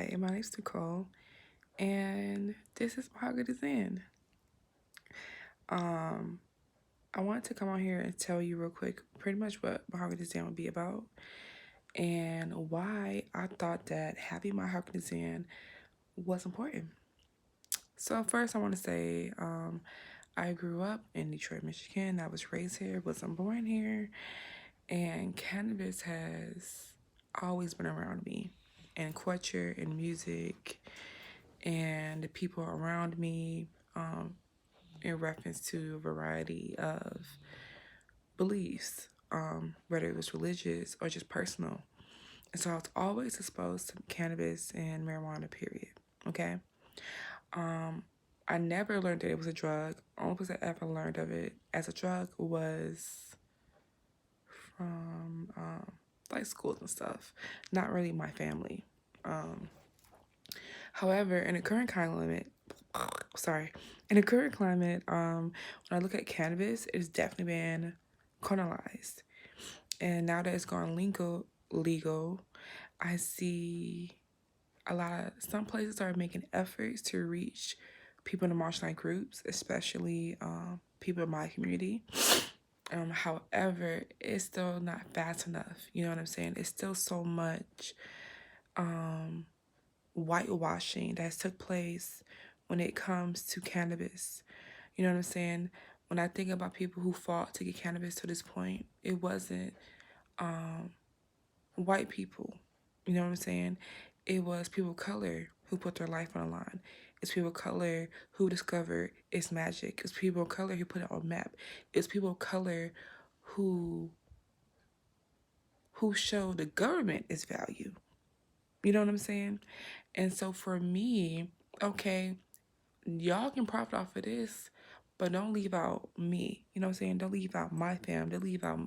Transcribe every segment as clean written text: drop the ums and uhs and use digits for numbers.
Hi, my name's Nicole, and this is Mahogany Zen. Um, I wanted to come on here and tell you real quick pretty much what Mahogany Zen would be about and why I thought that having Mahogany Zen was important. So first I want to say I grew up in Detroit, Michigan. I was raised here, wasn't born here, and cannabis has always been around me in culture and music and the people around me in reference to a variety of beliefs, whether it was religious or just personal. And so I was always exposed to cannabis and marijuana, period. Okay. Um, I never learned that it was a drug. Only place I ever learned of it as a drug was from like schools and stuff. Not really my family. Um, However, in the current climate, sorry, in the current climate, when I look at cannabis, it's definitely been criminalized, and now that it's gone legal, I see some places are making efforts to reach people in the marginalized groups, especially people in my community. However, it's still not fast enough. You know what I'm saying? It's still so much um, whitewashing that has took place when it comes to cannabis. You know what I'm saying? When I think about people who fought to get cannabis to this point, it wasn't um, white people. You know what I'm saying? It was people of color who put their life on the line. It's people of color who discovered its magic. It's people of color who put it on the map. It's people of color who show the government its value. You know what I'm saying? And so for me, okay, y'all can profit off of this, but don't leave out me. You know what I'm saying? Don't leave out my fam. Don't leave out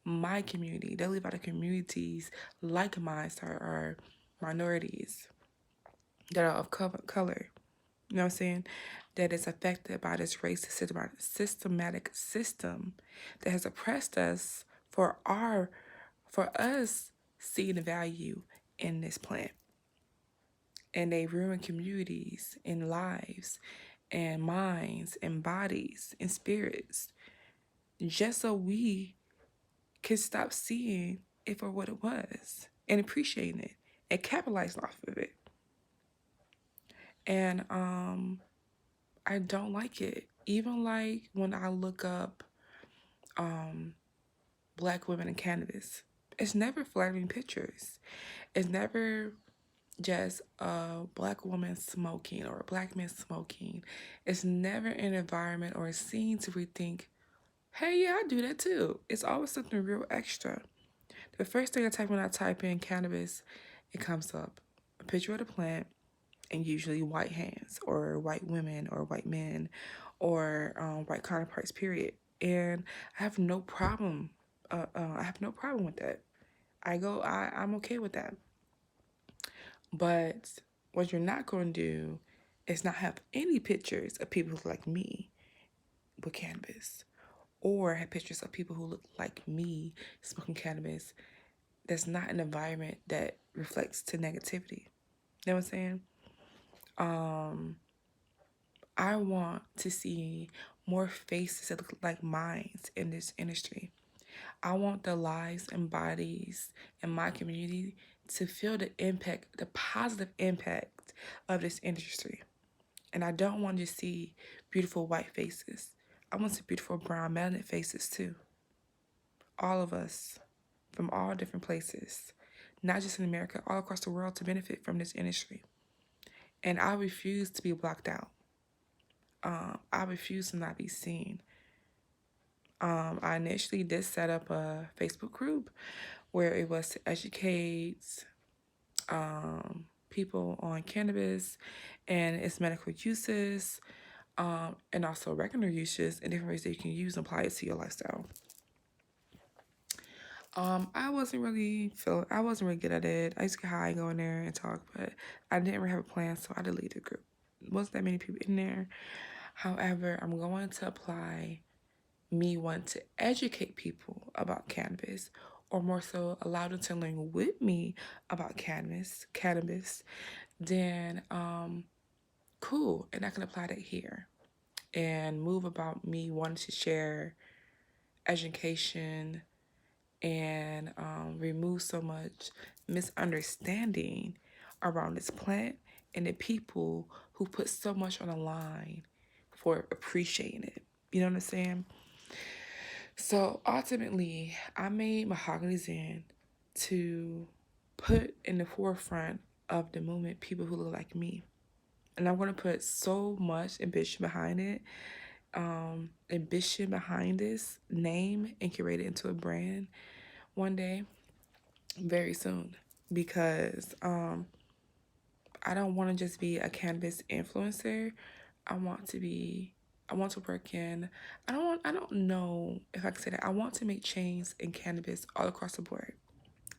my community. Don't leave out the communities like mine that are minorities, that are of color. You know what I'm saying? That is affected by this racist systematic system that has oppressed us for us seeing the value in this plant. And they ruin communities and lives and minds and bodies and spirits just so we can stop seeing it for what it was and appreciating it and capitalizing off of it. And I don't like it. Even like when I look up black women in cannabis, it's never flattering pictures. It's never just a black woman smoking or a black man smoking. It's never an environment or a scene to rethink, hey, yeah, I do that too. It's always something real extra. The first thing I type when I type in cannabis, it comes up a picture of the plant and usually white hands or white women or white men or white counterparts, period. And I have no problem. I have no problem with that. I'm okay with that. But what you're not going to do is not have any pictures of people who look like me with cannabis, or have pictures of people who look like me smoking cannabis. That's not an environment that reflects to negativity. You know what I'm saying? I want to see more faces that look like mine in this industry. I want the lives and bodies in my community to feel the impact, the positive impact of this industry. And I don't want to see beautiful white faces. I want to see beautiful brown melanated faces too. All of us from all different places, not just in America, all across the world to benefit from this industry. And I refuse to be blocked out. I refuse to not be seen. I initially did set up a Facebook group where it was to educate people on cannabis and its medical uses, and also regular uses and different ways that you can use and apply it to your lifestyle. I wasn't really good at it. I used to get high, go in there and talk, but I didn't really have a plan, so I deleted the group. Wasn't that many people in there. However, I'm going to apply me want to educate people about cannabis, or more so allow them to learn with me about cannabis, then cool, and I can apply that here and move about me wanting to share education and remove so much misunderstanding around this plant and the people who put so much on the line for appreciating it. You know what I'm saying? So ultimately, I made Mahogany Zen to put in the forefront of the movement people who look like me. And I'm going to put so much ambition behind it, ambition behind this name, and curate it into a brand one day, very soon. Because I don't want to just be a cannabis influencer. I want to be I want to work in I don't know if I can say that. I want to make change in cannabis all across the board.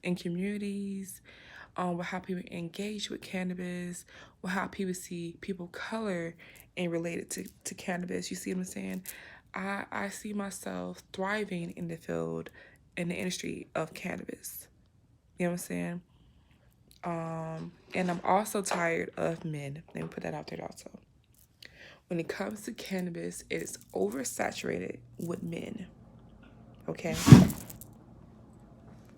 In communities, with how people engage with cannabis, with how people see people of color and related to cannabis. You see what I'm saying? I see myself thriving in the field, in the industry of cannabis. You know what I'm saying? And I'm also tired of men. Let me put that out there also. When it comes to cannabis, it is oversaturated with men. Okay?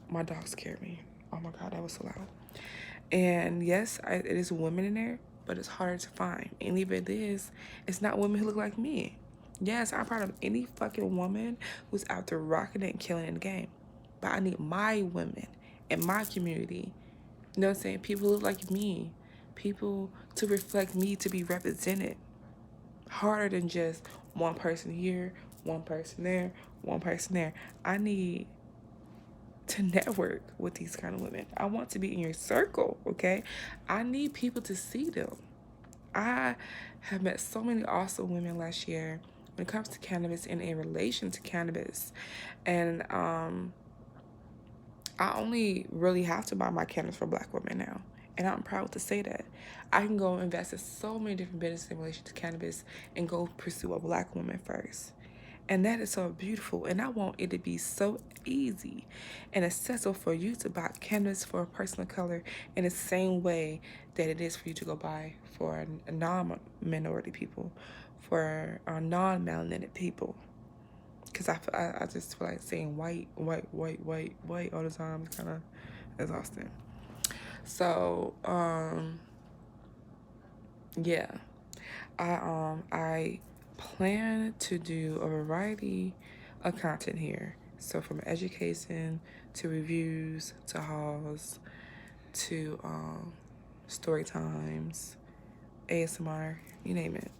My dog scared me. Oh my God, that was so loud. And yes, it is women in there, but it's harder to find. And if it is, it's not women who look like me. Yes, I'm proud of any fucking woman who's out there rocking it and killing it in the game. But I need my women in my community. You know what I'm saying? People who look like me. People to reflect me, to be represented. Harder than just one person here, one person there, one person there. I need to network with these kind of women. I want to be in your circle, okay? I need people to see them. I have met so many awesome women last year when it comes to cannabis and in relation to cannabis. And I only really have to buy my cannabis for Black women now. And I'm proud to say that. I can go invest in so many different businesses in relation to cannabis and go pursue a Black woman first. And that is so beautiful. And I want it to be so easy and accessible for you to buy cannabis for a person of color in the same way that it is for you to go buy for non-minority people, for non-melanated people. Because I just feel like saying white all the time is kind of exhausting. So, yeah. I plan to do a variety of content here. So from education to reviews to hauls to story times, ASMR, you name it.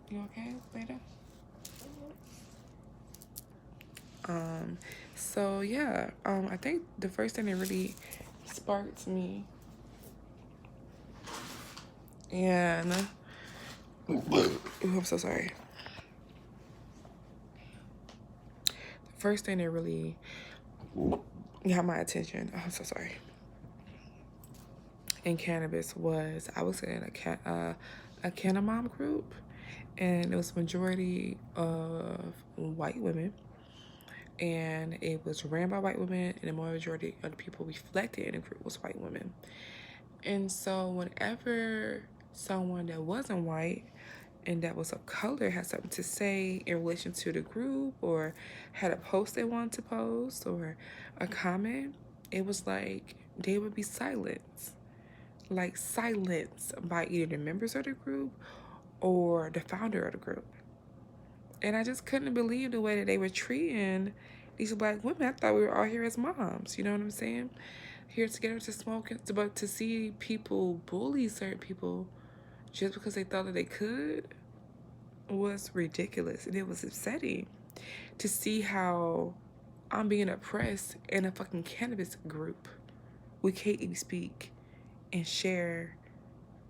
You okay, Leda? So yeah, I think the first thing that really sparked me and ooh, I'm so sorry. The first thing that really got my attention, oh, I'm so sorry, in cannabis was I was in a Canamom group, and it was majority of white women, and it was ran by white women, and the majority of the people reflected in the group was white women. And so whenever someone that wasn't white and that was of color had something to say in relation to the group or had a post they wanted to post or a comment, it was like they would be silenced. Like silenced by either the members of the group or the founder of the group. And I just couldn't believe the way that they were treating these Black women. I thought we were all here as moms, you know what I'm saying? Here together to smoke, but to see people bully certain people just because they thought that they could was ridiculous. And it was upsetting to see how I'm being oppressed in a fucking cannabis group. We can't even speak and share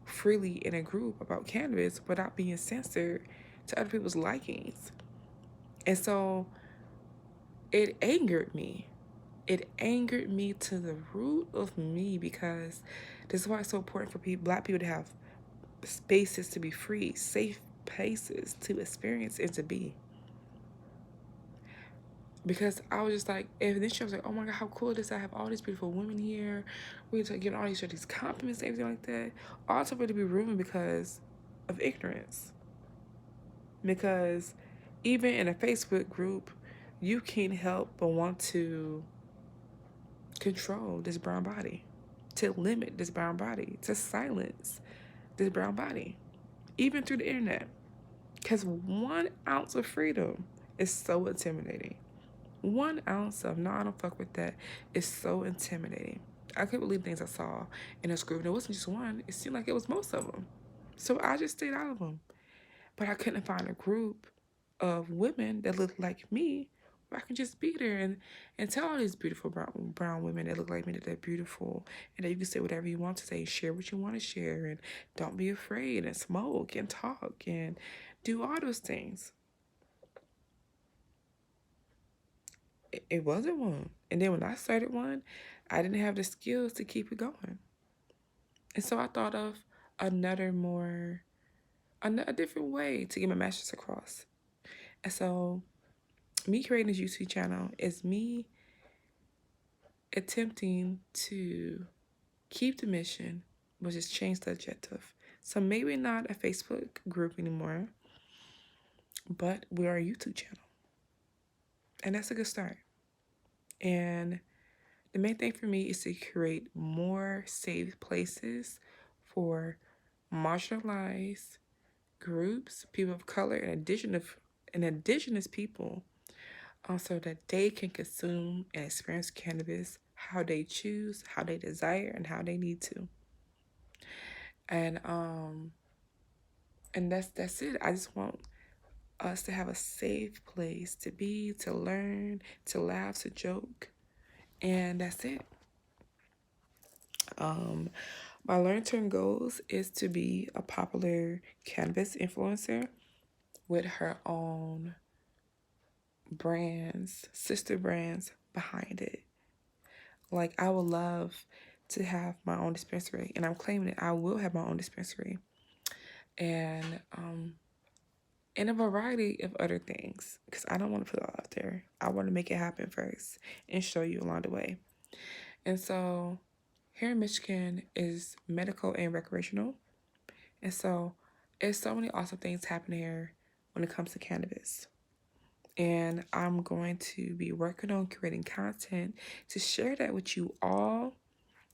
freely in a group about cannabis without being censored to other people's likings. And so it angered me. It angered me to the root of me, because this is why it's so important for Black people to have spaces to be free, safe places to experience and to be. Because I was just like, and then she was like, oh my God, how cool it is. I have all these beautiful women here. We get all these compliments and everything like that. All to really be ruined because of ignorance. Because even in a Facebook group, you can't help but want to control this brown body, to limit this brown body, to silence this brown body, even through the internet. Because 1 ounce of freedom is so intimidating. 1 ounce of, no, I don't fuck with that, is so intimidating. I couldn't believe things I saw in this group. And it wasn't just one, it seemed like it was most of them. So I just stayed out of them. But I couldn't find a group of women that looked like me where I can just be there and tell all these beautiful brown women that look like me that they're beautiful and that you can say whatever you want to say, share what you want to share, and don't be afraid, and smoke and talk and do all those things. It wasn't one. And then when I started one, I didn't have the skills to keep it going. And so I thought of another more, a different way to get my message across. And so me creating this YouTube channel is me attempting to keep the mission, but just change the objective. So maybe not a Facebook group anymore, but we are a YouTube channel. And that's a good start. And the main thing for me is to create more safe places for marginalized groups, people of color, and indigenous people, so that they can consume and experience cannabis how they choose, how they desire, and how they need to. And that's it. I just want us to have a safe place to be, to learn, to laugh, to joke, and that's it. My long-term goals is to be a popular cannabis influencer with her own brands, sister brands behind it. Like, I would love to have my own dispensary, and I'm claiming it. I will have my own dispensary, and a variety of other things, because I don't want to put it all out there. I want to make it happen first and show you along the way. And so here in Michigan is medical and recreational. And so there's so many awesome things happening here when it comes to cannabis. And I'm going to be working on creating content to share that with you all,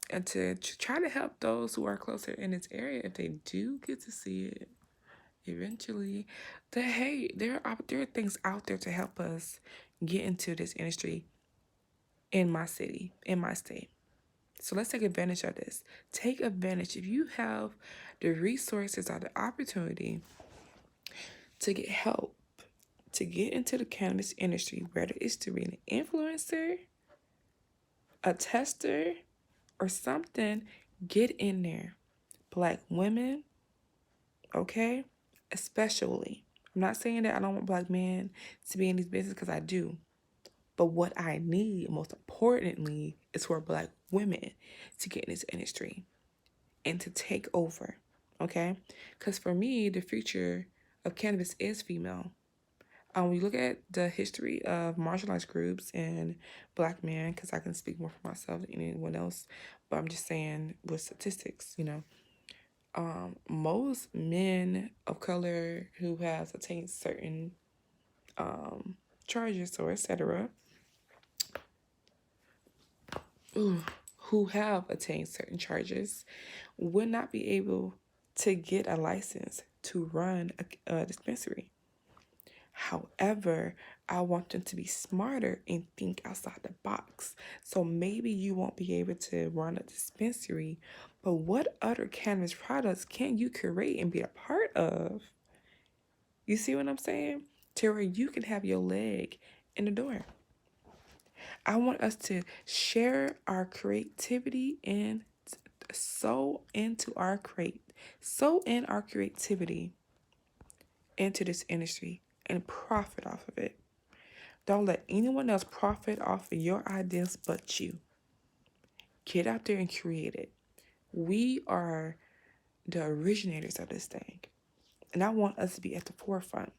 and to try to help those who are closer in this area, if they do get to see it eventually, that hey, there are things out there to help us get into this industry in my city, in my state. So let's take advantage of this. Take advantage. If you have the resources or the opportunity to get help, to get into the cannabis industry, whether it's to be an influencer, a tester, or something, get in there. Black women, okay? Especially. I'm not saying that I don't want black men to be in these businesses, because I do. But what I need, most importantly, is for black women to get in this industry and to take over, okay? Because for me, the future of cannabis is female. When you look at the history of marginalized groups and black men, because I can speak more for myself than anyone else, but I'm just saying with statistics, most men of color who has attained certain charges or etc., who have attained certain charges, would not be able to get a license to run a dispensary. However, I want them to be smarter and think outside the box. So maybe you won't be able to run a dispensary, but what other cannabis products can you create and be a part of? You see what I'm saying? To where you can have your leg in the door. I want us to share our creativity and sow in our creativity into this industry and profit off of it. Don't let anyone else profit off of your ideas but you. Get out there and create it. We are the originators of this thing, and I want us to be at the forefront.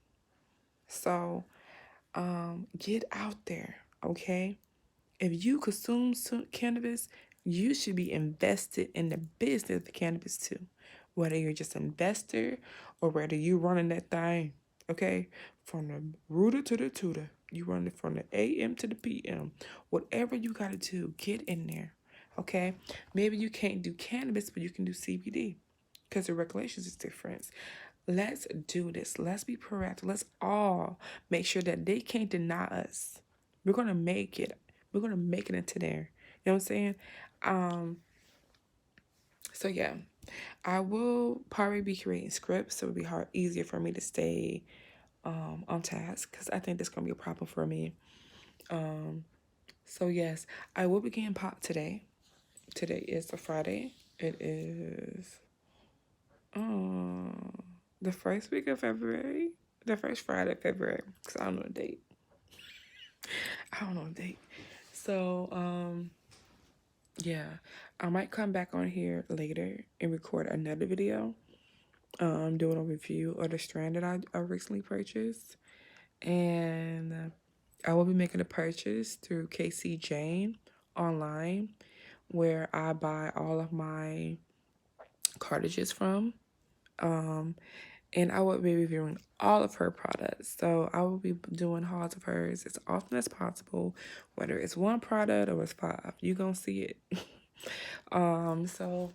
So Get out there, okay? If you consume cannabis, you should be invested in the business of cannabis too. Whether you're just an investor or whether you running that thing, okay? From the rooter to the tutor. You run it from the AM to the PM. Whatever you got to do, get in there, okay? Maybe you can't do cannabis, but you can do CBD because the regulations is different. Let's do this. Let's be proactive. Let's all make sure that they can't deny us. We're gonna make it. We're gonna make it into there. You know what I'm saying? Um, so yeah, I will probably be creating scripts, so it'll be easier for me to stay on task because I think that's gonna be a problem for me. So yes, I will be getting popped today. Today is a Friday. It is the first week of February. The first Friday of February. Because I don't know the date. I don't know the date. So, yeah. I might come back on here later and record another video. Doing a review of the strand that I recently purchased. And I will be making a purchase through KC Jane online, where I buy all of my cartridges from. And I will be reviewing all of her products. So I will be doing hauls of hers as often as possible, whether it's one product or it's 5. You're going to see it. So,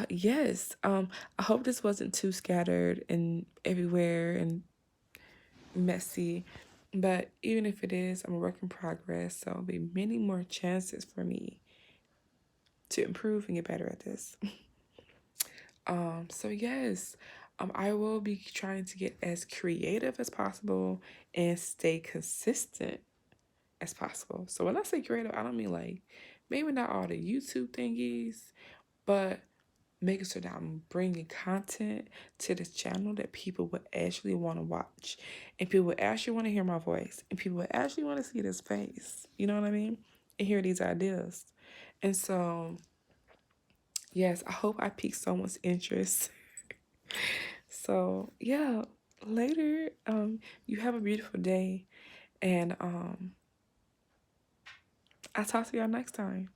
yes. I hope this wasn't too scattered and everywhere and messy. But even if it is, I'm a work in progress. So there'll be many more chances for me to improve and get better at this. So yes, I will be trying to get as creative as possible and stay consistent as possible. So when I say creative, I don't mean like maybe not all the YouTube thingies, but making sure that I'm bringing content to this channel that people would actually want to watch, and people would actually want to hear my voice, and people would actually want to see this face. You know what I mean? And hear these ideas. And so, yes, I hope I piqued someone's interest. So yeah, later. You have a beautiful day, and I'll talk to y'all next time.